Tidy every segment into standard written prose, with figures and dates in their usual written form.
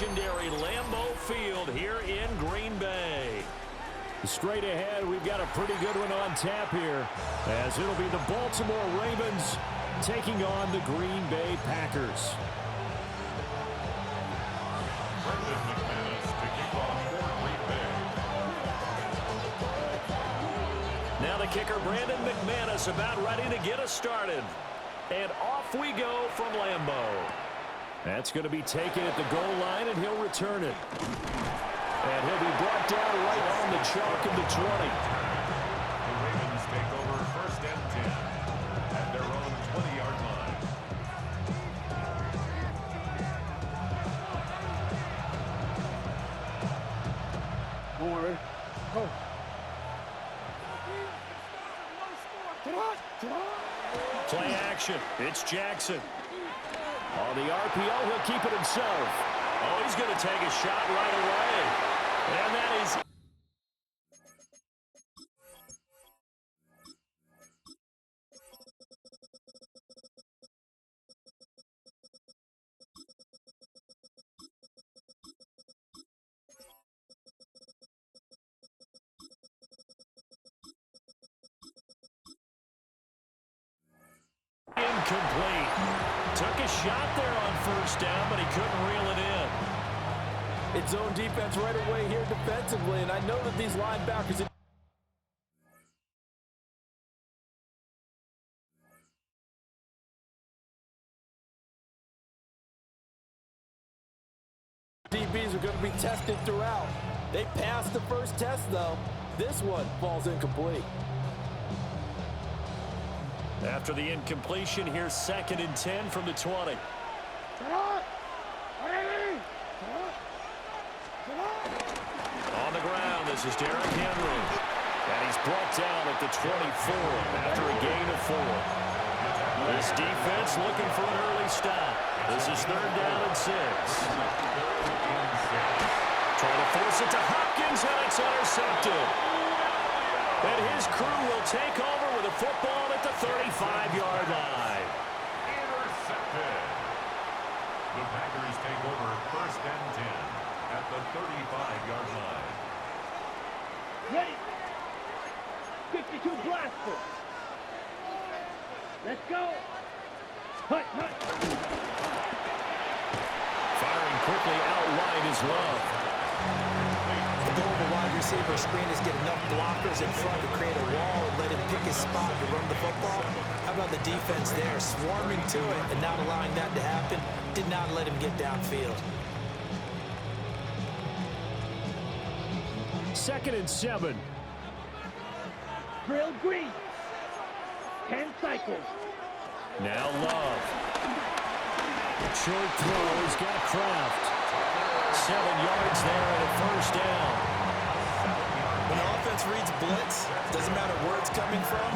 legendary Lambeau Field here in Green Bay. Straight ahead, we've got a pretty good one on tap here, as it'll be the Baltimore Ravens taking on the Green Bay Packers. Now the kicker, Brandon McManus, about ready to get us started. And off we go from Lambeau. That's going to be taken at the goal line, and he'll return it. And he'll be brought down right on the chalk of the 20. The Ravens take over 1st and 10 at their own 20-yard line. Forward. Go. Play action. It's Jackson. On the RPO, he'll keep it himself. Oh, he's going to take a shot right away. And that is incomplete. Took a shot there on 1st down, but he couldn't reel it in. It's zone defense right away here defensively, and I know that these linebackers... DBs are going to be tested throughout. They passed the first test, though. This one falls incomplete. After the incompletion, here's 2nd and 10 from the 20. On the ground, this is Derrick Henry. And he's brought down at the 24 after a gain of 4. This defense looking for an early stop. This is 3rd down and 6. Trying to force it to Hopkins, and it's intercepted. And his crew will take over with a football at the 35-yard line. Intercepted. The Packers take over 1st and 10 at the 35-yard line. Ready. 52 blaster. Let's go. Hut, hut. Firing quickly out wide is Love. The goal of a wide receiver screen is get enough blockers in front to create a wall and let him pick his spot to run the football. How about the defense there, swarming to it and not allowing that to happen? Did not let him get downfield. 2nd and 7. Drill green. 10 cycles. Now Love. Short throw, he's got Kraft. 7 yards there and a 1st down. When the offense reads blitz, doesn't matter where it's coming from,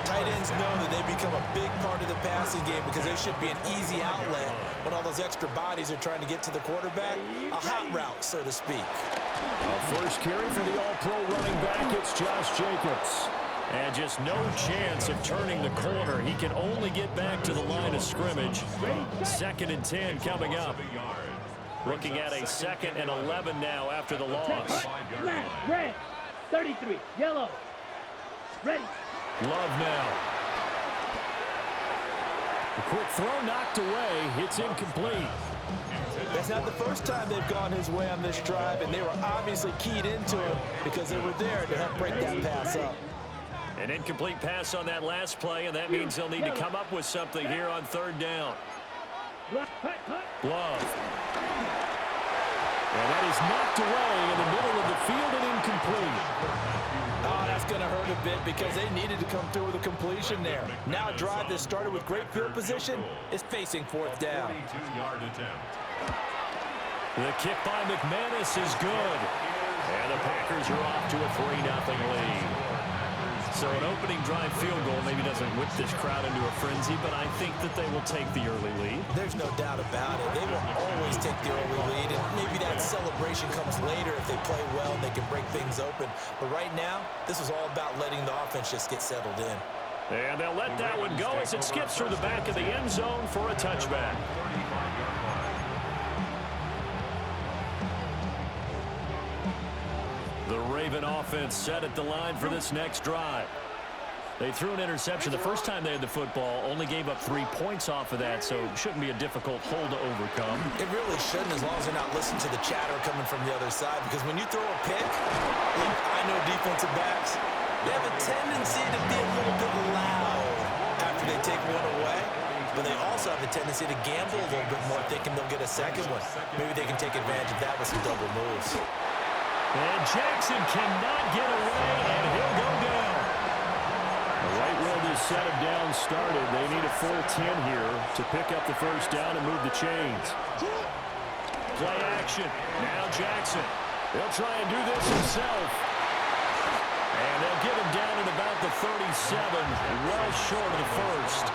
tight ends know that they become a big part of the passing game because they should be an easy outlet when all those extra bodies are trying to get to the quarterback. A hot route, so to speak. First carry for the all-pro running back, it's Josh Jacobs. And just no chance of turning the corner. He can only get back to the line of scrimmage. 2nd and 10 coming up. Looking at a 2nd and 11 now after the loss. Black, red, 33, yellow. Ready. Love now. The quick throw knocked away. It's incomplete. That's not the first time they've gone his way on this drive, and they were obviously keyed into it because they were there to help break that pass up. An incomplete pass on that last play, and that means they'll need to come up with something here on 3rd down. Love. And that is knocked away in the middle of the field and incomplete. Oh, that's going to hurt a bit because they needed to come through with a completion there. Now a drive that started with great field position is facing 4th down. 42-yard attempt. The kick by McManus is good. And the Packers are off to a 3-0 lead. So an opening drive field goal maybe doesn't whip this crowd into a frenzy, but I think that they will take the early lead. There's no doubt about it. They will always take the early lead, and maybe that celebration comes later if they play well and they can break things open. But right now, this is all about letting the offense just get settled in. And they'll let that one go as it skips through the back of the end zone for a touchback. Raven offense set at the line for this next drive. They threw an interception the first time they had the football, only gave up 3 points off of that, so it shouldn't be a difficult hole to overcome. It really shouldn't, as long as they're not listening to the chatter coming from the other side, because when you throw a pick, look, I know defensive backs, they have a tendency to be a little bit loud after they take one away, but they also have a tendency to gamble a little bit more, thinking they'll get a second one. Maybe they can take advantage of that with some double moves. And Jackson cannot get away, and he'll go down. Right where this set of downs started, they need a full 10 here to pick up the first down and move the chains. Play action. Now Jackson. He'll try and do this himself. And they'll get him down at about the 37, well short of the first.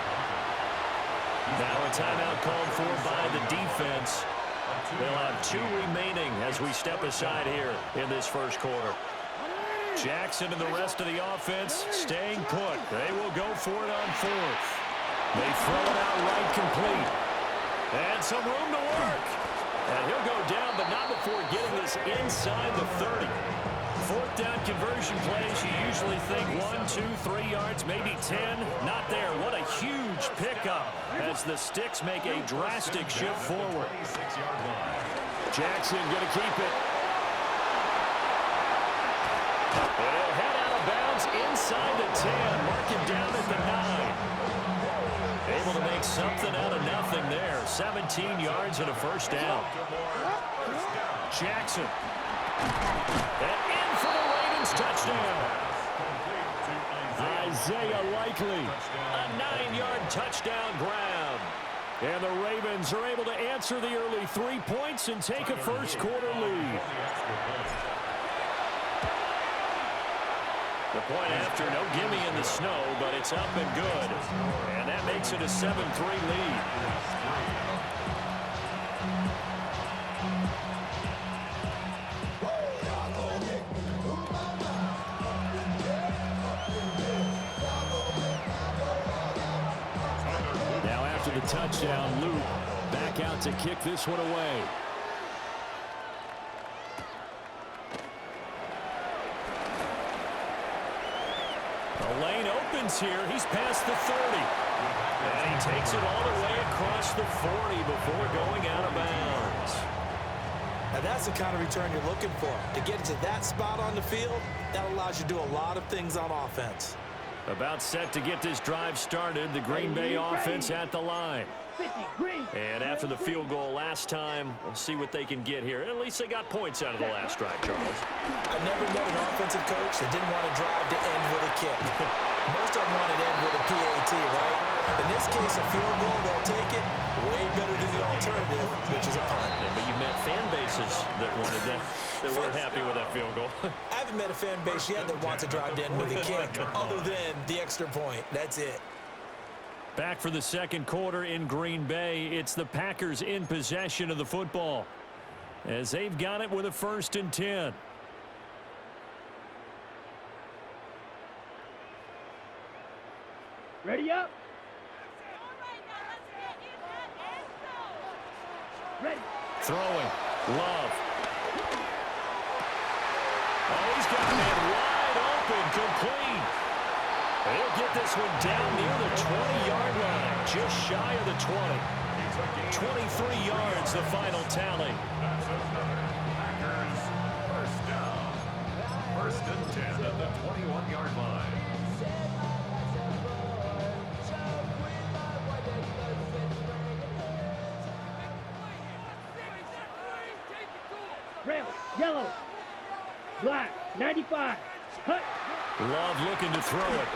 Now a timeout called for by the defense. They'll have 2 remaining as we step aside here in this first quarter. Jackson and the rest of the offense staying put. They will go for it on 4th. They throw it out right complete. And some room to work. And he'll go down, but not before getting this inside the 30. 4th down conversion plays, you usually think 1, 2, 3 yards, maybe 10. Not there. What a huge pickup as the Sticks make a drastic shift forward. Jackson going to keep it. And he'll head out of bounds inside the 10. Mark him down at the 9. Able to make something out of nothing there. 17 yards and a first down. Jackson. And in for the Ravens touchdown. Isaiah Likely. A 9-yard touchdown grab. And the Ravens are able to answer the early 3 points and take a first quarter lead. The point after, no gimme in the snow, but it's up and good. And that makes it a 7-3 lead. Now after the touchdown, Luke back out to kick this one away. The lane opens here. He's past the 30. And he takes it all the way across the 40 before going out of bounds. Now that's the kind of return you're looking for. To get to that spot on the field, that allows you to do a lot of things on offense. About set to get this drive started. The Green Bay offense at the line. And after the field goal last time, we'll see what they can get here. At least they got points out of the last drive, Charles. I've never met an offensive coach that didn't want to drive to end with a kick. Most of them want to end with a PAT, right? In this case, a field goal, they'll take it. Way better than the alternative, which is a punt. But you met fan bases that wanted that, that weren't happy with that field goal. I haven't met a fan base yet that wants to drive to end with a kick, other than the extra point. That's it. Back for the second quarter in Green Bay. It's the Packers in possession of the football as they've got it with a 1st and 10. Ready up. Ready. Throwing. Love. Oh, he's got man wide open. Complete. He'll get this one down near the 20-yard line, just shy of the 20. 23 yards, the final tally. Packers first down. 1st and 10 at the 21-yard line. Red, yellow, black, 95. Hut. Love looking to throw it.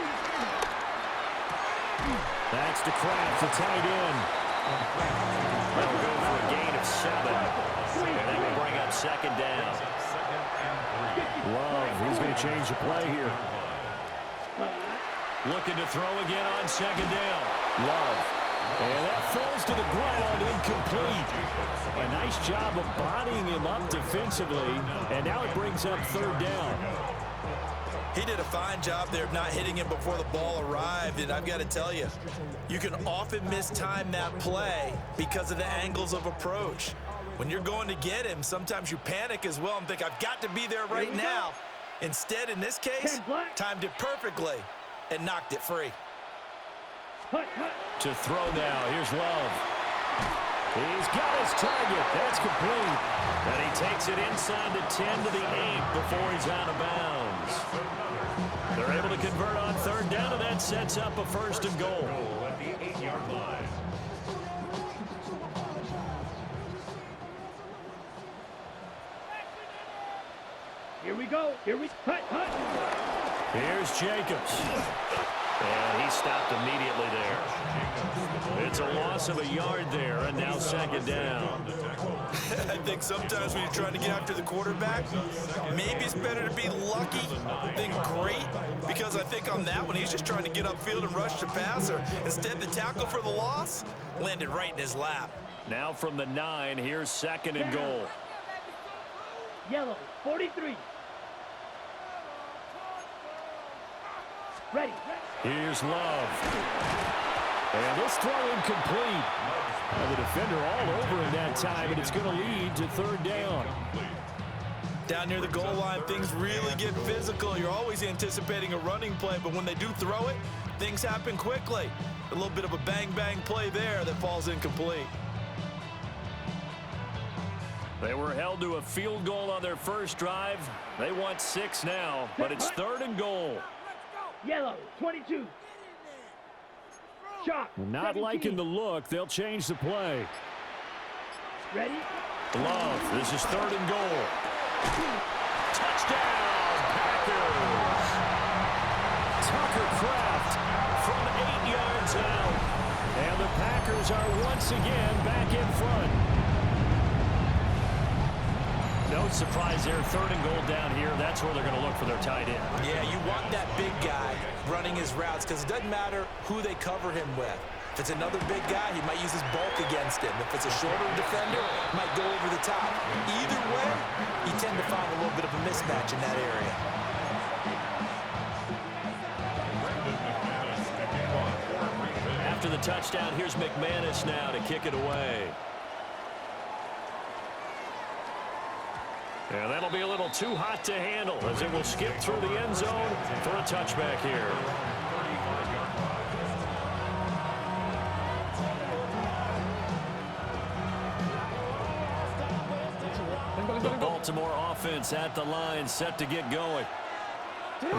That's to Kraft, the tight end. They'll go for a gain of 7. And they will bring up 2nd down. Love, he's going to change the play here. Looking to throw again on 2nd down. Love. And that falls to the ground, incomplete. A nice job of bodying him up defensively. And now it brings up 3rd down. He did a fine job there of not hitting him before the ball arrived, and I've got to tell you, you can often mistime that play because of the angles of approach. When you're going to get him, sometimes you panic as well and think, I've got to be there right now. Instead, in this case, timed it perfectly and knocked it free. To throw now, here's Love. He's got his target. That's complete. And he takes it inside the 10 to the 8 before he's out of bounds. They're able to convert on third down, and that sets up a first and goal. At the 8-yard line. Here we go. Here we hut. Here's Jacobs. And he stopped immediately there. It's a loss of a yard there, and now second down. I think sometimes when you're trying to get after the quarterback, maybe it's better to be lucky than great, because I think on that one, he's just trying to get upfield and rush the passer. Instead, the tackle for the loss landed right in his lap. Now from the 9, here's second and goal. Yellow, 43. Ready. Here's Love. And this throw incomplete. And the defender all over in that time, and it's going to lead to third down. Down near the goal line, things really get physical. You're always anticipating a running play, but when they do throw it, things happen quickly. A little bit of a bang-bang play there that falls incomplete. They were held to a field goal on their first drive. They want 6 now, but it's third and goal. Yellow, 22. Shot. Not 17. liking the look. They'll change the play. Ready? Love. This is third and goal. Touchdown, Packers. Tucker Kraft from 8 yards out. And the Packers are once again back in front. No surprise there, third and goal down here. That's where they're going to look for their tight end. Yeah, you want that big guy running his routes because it doesn't matter who they cover him with. If it's another big guy, he might use his bulk against him. If it's a shorter defender, he might go over the top. Either way, you tend to find a little bit of a mismatch in that area. After the touchdown, here's McManus now to kick it away. And that'll be a little too hot to handle as it will skip through the end zone for a touchback here. The Baltimore offense at the line, set to get going.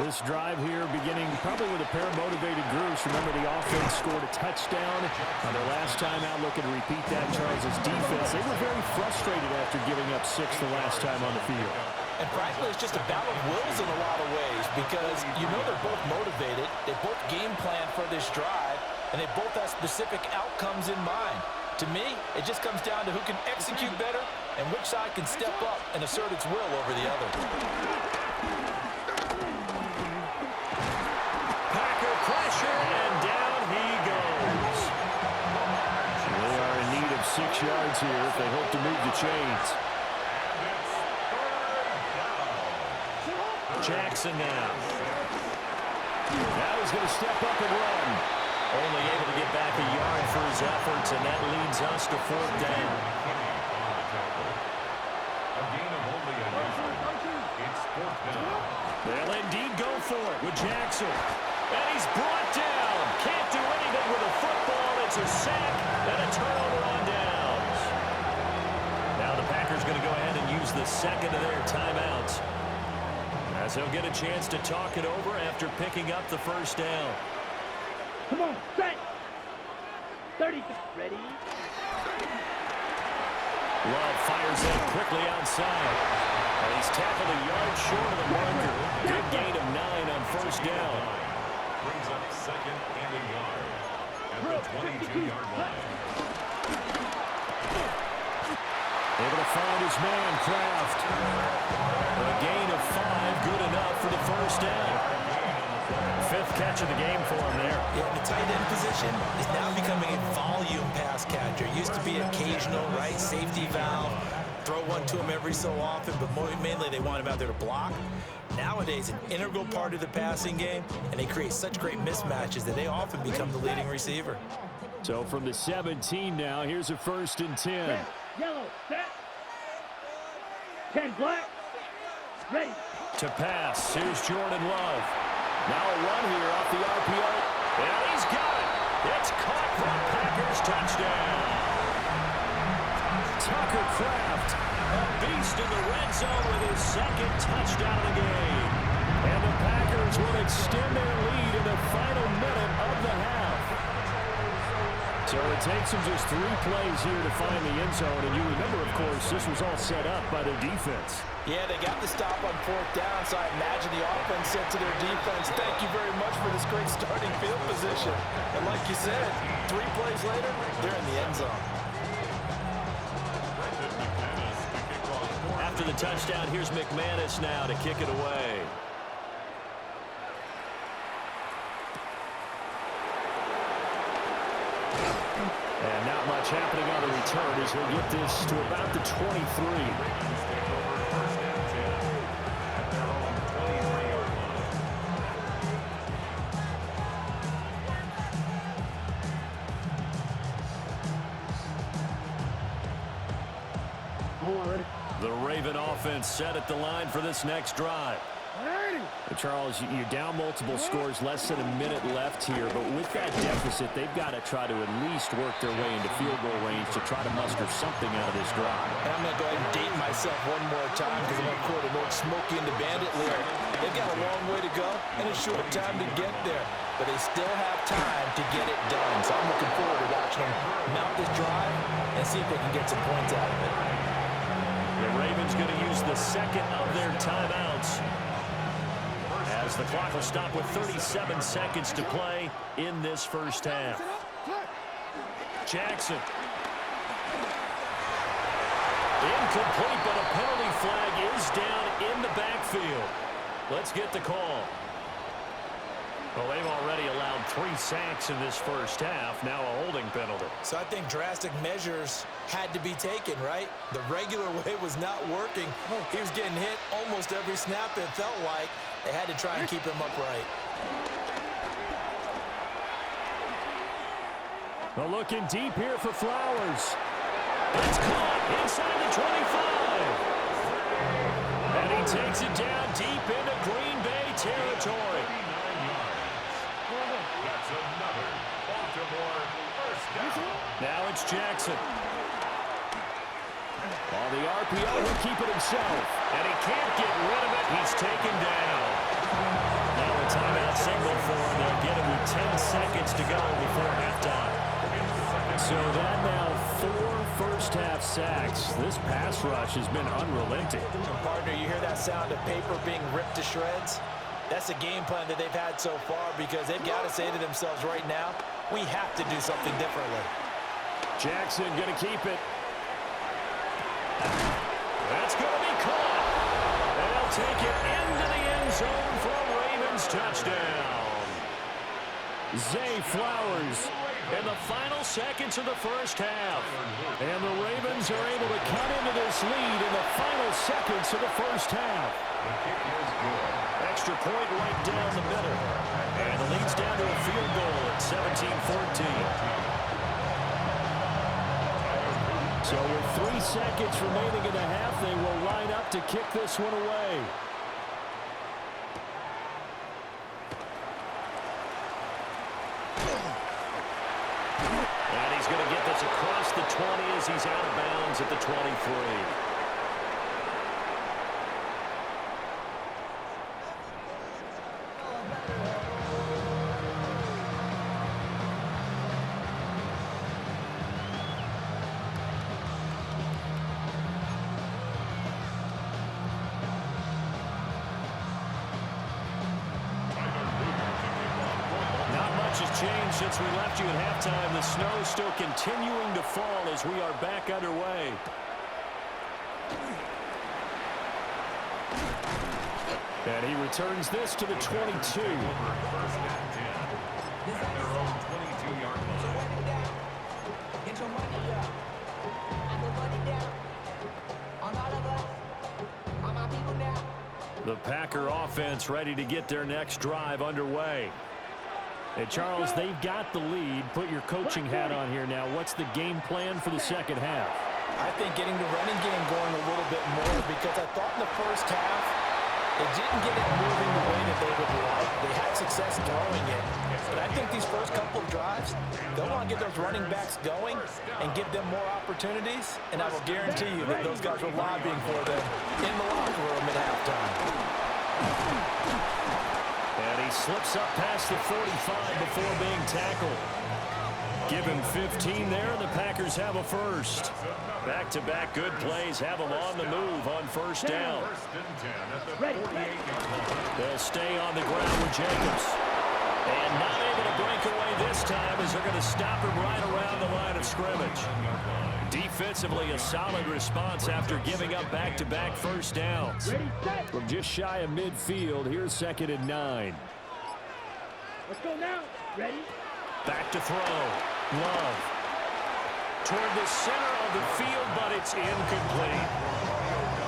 This drive here beginning probably with a pair of motivated groups. Remember, the offense scored a touchdown on their last time out. Looking to repeat that. Charles' defense, they were very frustrated after giving up 6 the last time on the field. And frankly, it's just a battle of wills in a lot of ways because you know they're both motivated. They both game plan for this drive, and they both have specific outcomes in mind. To me, it just comes down to who can execute better and which side can step up and assert its will over the other. Pressure, and down he goes. They are in need of 6 yards here if they hope to move the chains. Jackson now. Now he's going to step up and run. Only able to get back a yard for his efforts, and that leads us to fourth down. A gain of only a yard. It's fourth down. They'll indeed go for it with Jackson. And he's brought down. Can't do anything with a football. It's a sack and a turnover on downs. Now the Packers going to go ahead and use the second of their timeouts, as they'll get a chance to talk it over after picking up the first down. Come on, set. 30. Ready? Love fires in quickly outside. And he's tackled a yard short of the marker. Good gain of 9 on first down. Brings up second and a yard at the 22-yard line. Able to find his man, Kraft. A gain of 5, good enough for the first down. 5th catch of the game for him there. Yeah, the tight end position is now becoming a volume pass catcher. Used to be occasional, right, safety valve. Throw one to him every so often, but mainly they want him out there to block. Nowadays, an integral part of the passing game, and they create such great mismatches that they often become the leading receiver. So from the 17 now, here's a 1st and 10. Yellow, set. 10 black. Ready. To pass, here's Jordan Love. Now a run here off the RPO. And he's got it. It's caught for a Packers touchdown. Tucker Kraft, a beast in the red zone with his second touchdown of the game. And the Packers will extend their lead in the final minute of the half. So it takes them just 3 plays here to find the end zone. And you remember, of course, this was all set up by their defense. Yeah, they got the stop on 4th down, so I imagine the offense said to their defense, thank you very much for this great starting field position. And like you said, 3 plays later, they're in the end zone. After the touchdown, here's McManus now to kick it away. And not much happening on the return as he'll get this to about the 23. The Raven offense set at the line for this next drive. Charles, you're down multiple scores, less than a minute left here, but with that deficit, they've got to try to at least work their way into field goal range to try to muster something out of this drive. And I'm going to go ahead and date myself one more time because I'm going to quote an old Smokey and the Bandit lyric. They've got a long way to go and a short time to get there, but they still have time to get it done. So I'm looking forward to watching them mount this drive and see if they can get some points out of it. The Ravens going to use the second of their timeouts, as the clock will stop with 37 seconds to play in this first half. Jackson. Incomplete, but a penalty flag is down in the backfield. Let's get the call. Well, they've already allowed 3 sacks in this first half, now a holding penalty. So I think drastic measures had to be taken, right? The regular way was not working. He was getting hit almost every snap, it felt like. They had to try and keep him upright. Well, looking deep here for Flowers. It's caught inside the 25. And he takes it down deep into Green Bay territory. That's another Baltimore first down. Now it's Jackson. On the RPO, he'll keep it himself. And he can't get rid of it. He's taken down. Now a timeout signal for him. They'll get him with 10 seconds to go before halftime. So that now 4 first-half sacks. This pass rush has been unrelenting. Partner, you hear that sound of paper being ripped to shreds? That's a game plan that they've had so far because they've got to say to themselves right now, we have to do something differently. Jackson going to keep it. That's going to be caught. They'll take it into the end zone for a Ravens touchdown. Zay Flowers In the final seconds of the first half. And the Ravens are able to cut into this lead in the final seconds of the first half. Extra point right down the middle. And the lead's down to a field goal at 17-14. So with 3 seconds remaining in the half, they will line up to kick this one away. And he's going to get this across the 20 as he's out of bounds at the 23. Changed since we left you at halftime. The snow still continuing to fall as we are back underway. And he returns this to the 22. The Packer offense ready to get their next drive underway. And Charles, they've got the lead. Put your coaching hat on here now. What's the game plan for the second half? I think getting the running game going a little bit more because I thought in the first half They didn't get it moving the way that they would like. They had success throwing it. But I think these first couple of drives, they'll want to get those running backs going and give them more opportunities. And I will guarantee you that those guys were lobbying for them in the locker room at halftime. And he slips up past the 45 before being tackled. Give him 15 there, and the Packers have a first. Back-to-back good plays have them on the move on first down. They'll stay on the ground with Jacobs. And not able to break away this time as they're going to stop him right around the line of scrimmage. Defensively, a solid response after giving up back-to-back first downs. From just shy of midfield, here's 2nd and 9. Let's go now. Ready? Back to throw. Love. Toward the center of the field, but it's incomplete.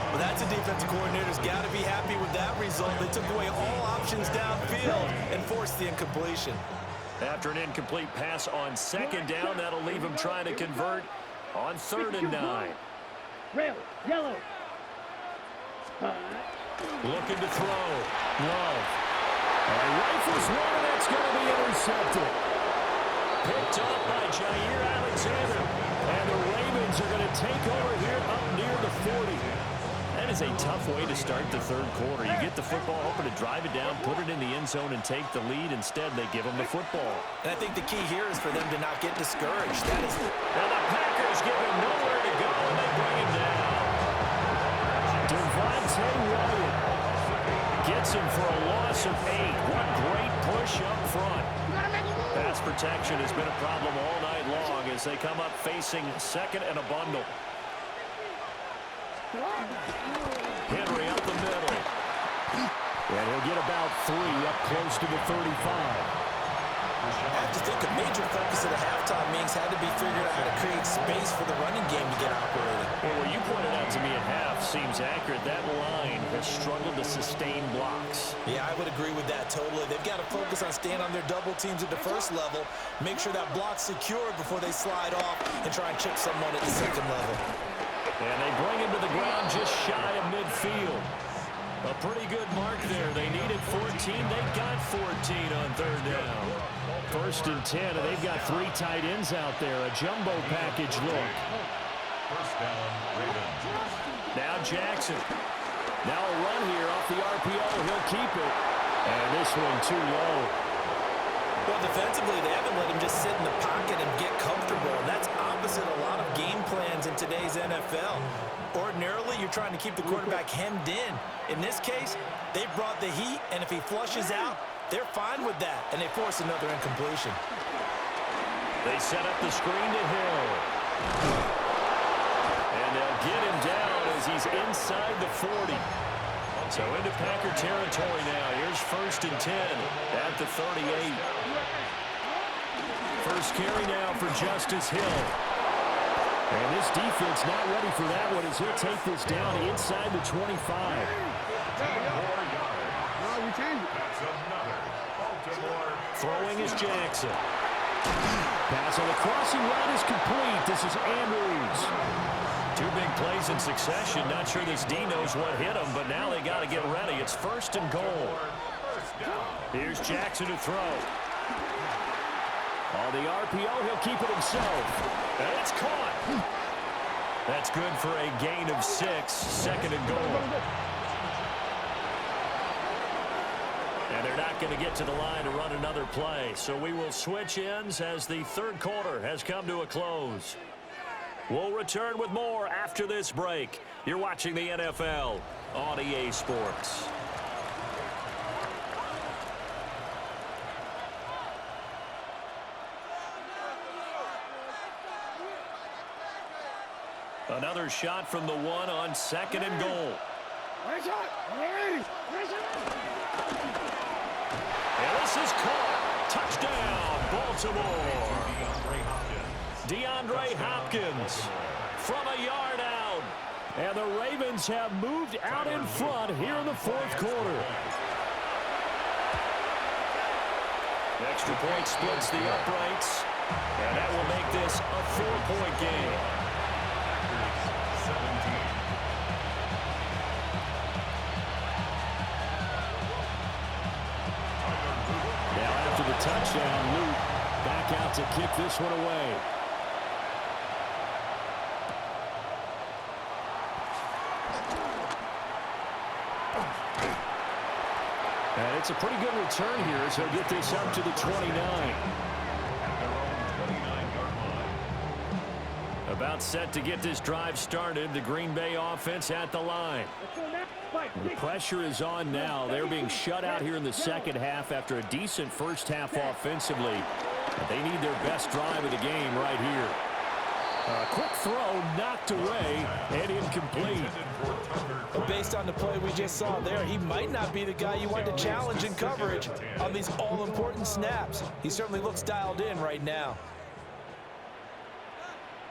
Well, that's a defensive coordinator's got to be happy with that result. They took away all options downfield and forced the incompletion. After an incomplete pass on 2nd down, that'll leave him trying to convert on 3rd and 9. Rail. Yellow. Looking to throw. Love. And rifles one, and that's going to be intercepted. Picked up by Jair Alexander. And the Ravens are going to take over here up near the 40. That is a tough way to start the 3rd quarter. You get the football, hoping to drive it down, put it in the end zone, and take the lead. Instead, they give them the football. And I think the key here is for them to not get discouraged. That is... And the Packers give him nowhere to go, and they bring him down. Devontae Wyatt gets him for a loss of 8. What great push up front. Pass protection has been a problem all night long as they come up facing 2nd and a bundle. Henry up the middle. And he'll get about 3 up close to the 35. I have to think a major focus at the halftime meetings had to be figuring out how to create space for the running game to get operated. Well, what you pointed out to me at half seems accurate. That line has struggled to sustain blocks. Yeah, I would agree with that totally. They've got to focus on staying on their double teams at the first level, make sure that block's secured before they slide off and try and chip someone at the 2nd level. And they bring him to the ground just shy of midfield. A pretty good mark there. They needed 14. They got 14 on 3rd down. 1st and 10, and they've got 3 tight ends out there. A jumbo package look. First down, Ravens. Now Jackson. Now a run here off the RPO. He'll keep it. And this one too low. Well, defensively, they haven't let him just sit in the pocket and get comfortable. And that's opposite a lot of game plans in today's NFL. Ordinarily, you're trying to keep the quarterback hemmed in. In this case, they brought the heat, and if he flushes out, they're fine with that, and they force another incompletion. They set up the screen to Hill. And they'll get him down as he's inside the 40. So into Packer territory now. Here's 1st and 10 at the 38. First carry now for Justice Hill. And this defense not ready for that one as he'll take this down inside the 25. Throwing is Jackson. Pass on the crossing route is complete. This is Andrews. 2 big plays in succession. Not sure this D knows what hit him, but now they got to get ready. It's 1st and goal. Here's Jackson to throw. On the RPO, he'll keep it himself. And it's caught. That's good for a gain of 6. 2nd and goal. And they're not going to get to the line to run another play. So we will switch ends as the 3rd quarter has come to a close. We'll return with more after this break. You're watching the NFL on EA Sports. Another shot from the 1 on 2nd and goal. And this is caught. Touchdown, Baltimore. DeAndre Hopkins from a yard out. And the Ravens have moved out in front here in the 4th quarter. Extra point splits the uprights. And that will make this a 4-point game. touchdown. Luke back out to kick this one away. And it's a pretty good return here, so get this up to the 29. About set to get this drive started. The Green Bay offense at the line. The pressure is on now. They're being shut out here in the second half after a decent first half offensively. But they need their best drive of the game right here. A quick throw knocked away and incomplete. But based on the play we just saw there, he might not be the guy you want to challenge in coverage on these all-important snaps. He certainly looks dialed in right now.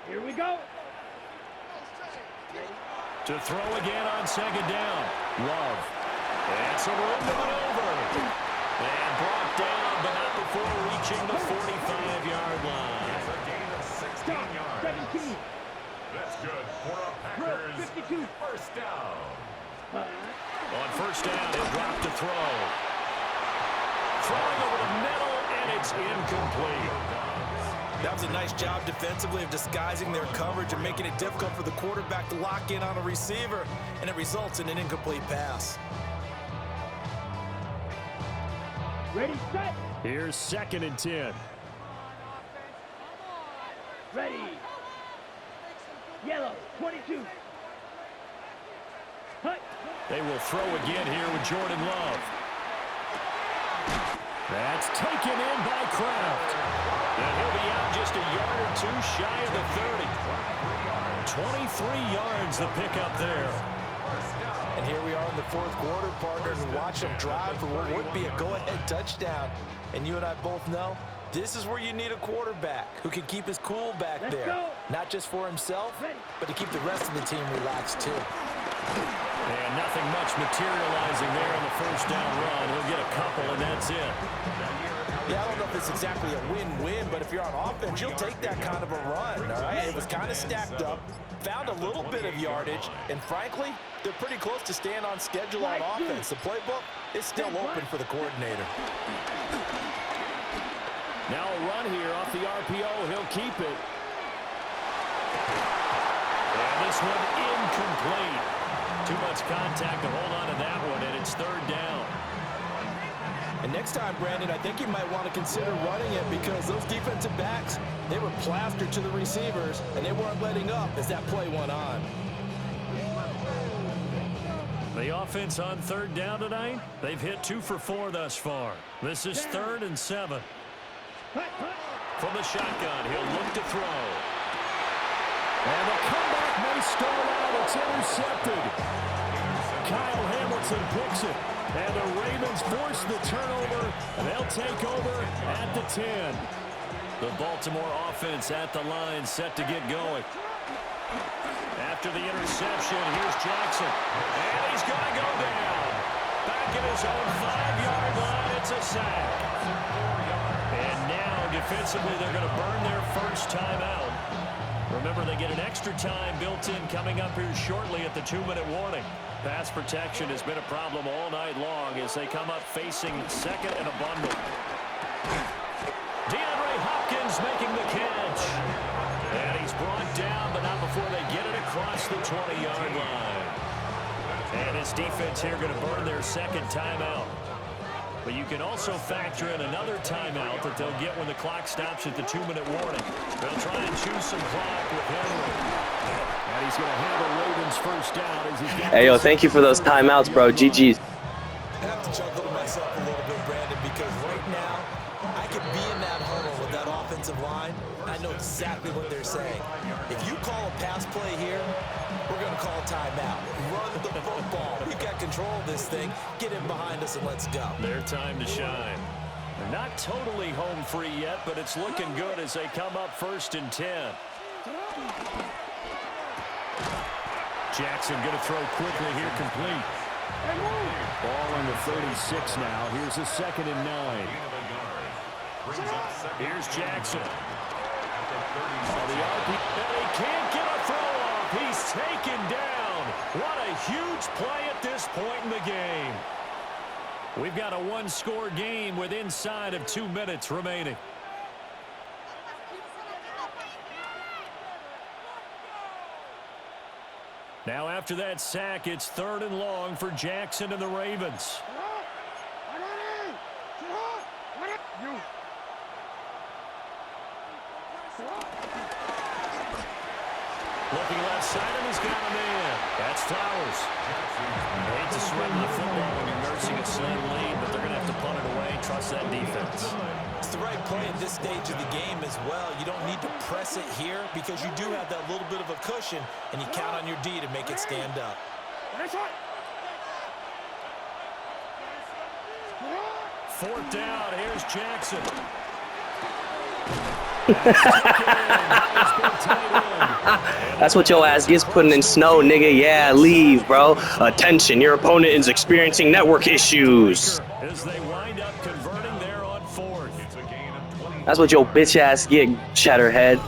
Here we go. To throw again on second down. Love. And some room to maneuver. And brought down, but not before reaching the 45-yard line. It's a gain of 16 yards. 17. That's good for a Packers 52. first down. On first down, he'll drop to throw. Throwing over the middle, and it's incomplete. That was a nice job defensively of disguising their coverage and making it difficult for the quarterback to lock in on a receiver, and it results in an incomplete pass. Ready, set. Here's 2nd and 10. Ready. Yellow, 22. Hut. They will throw again here with Jordan Love. That's taken in by Kraft. And he'll be out just a yard or two shy of the 30. 23 yards the pickup there. And here we are in the fourth quarter, partners, and watch them drive for what would be a go-ahead touchdown. And you and I both know this is where you need a quarterback who can keep his cool back there. Not just for himself, but to keep the rest of the team relaxed too. And nothing much materializing there on the first down run. He'll get a couple, and that's it. Yeah, I don't know if it's exactly a win-win, but if you're on offense, you'll take that kind of a run, all right? It was kind of stacked up, found a little bit of yardage, and frankly, they're pretty close to staying on schedule on offense. The playbook is still open for the coordinator. Now a run here off the RPO. He'll keep it. And this one incomplete. Too much contact to hold on to that one, and it's third down. And next time, Brandon, I think you might want to consider running it because those defensive backs, they were plastered to the receivers, and they weren't letting up as that play went on. The offense on third down tonight, they've hit 2 for 4 thus far. This is 3rd and 7. From the shotgun, he'll look to throw. And the comeback may start out. It's intercepted. Kyle Hamilton picks it. And the Ravens force the turnover, and they'll take over at the 10. The Baltimore offense at the line, set to get going. After the interception, here's Jackson. And he's going to go down. Back at his own 5-yard line, it's a sack. And now, defensively, they're going to burn their first timeout. Remember, they get an extra time built in coming up here shortly at the 2-minute warning. Pass protection has been a problem all night long as they come up facing second and a bundle. DeAndre Hopkins making the catch. And he's brought down, but not before they get it across the 20-yard line. And his defense here going to burn their second timeout. But you can also factor in another timeout that they'll get when the clock stops at the 2-minute warning. They'll try and choose some clock with Henry. And he's going to handle Ravens first down as he's got. Hey, yo, thank you for those timeouts, bro. GG's. I have to chuckle to myself a little bit, Brandon, because right now, I could be in that huddle with that offensive line, and I know exactly what they're saying. If you call a pass play here, we're going to call a timeout. Run the football. We've got control of this thing. Get in behind us and let's go. Their time to shine. They're not totally home free yet, but it's looking good as they come up 1st and 10. Jackson going to throw quickly here, complete. Ball on the 36 now. Here's a 2nd and 9. Here's Jackson. The RP, and he can't get a throw off. He's taken down. What a huge play at this point in the game. We've got a one-score game with inside of 2 minutes remaining. Now after that sack, it's 3rd and long for Jackson and the Ravens. Looking left side, and he's got a man. That's Flowers. I hate to surrender the football when you're nursing a slim lead, but they're going to have to punt it away and trust that defense. It's the right play at this stage of the game as well. You don't need to press it here because you do have that little bit of a cushion, and you count on your D to make it stand up. 4th down, here's Jackson. That's what your ass gets putting in snow, nigga. Yeah, leave, bro. Attention, your opponent is experiencing network issues. As they wind up converting there on 4th. That's what your bitch ass get, Chatterhead.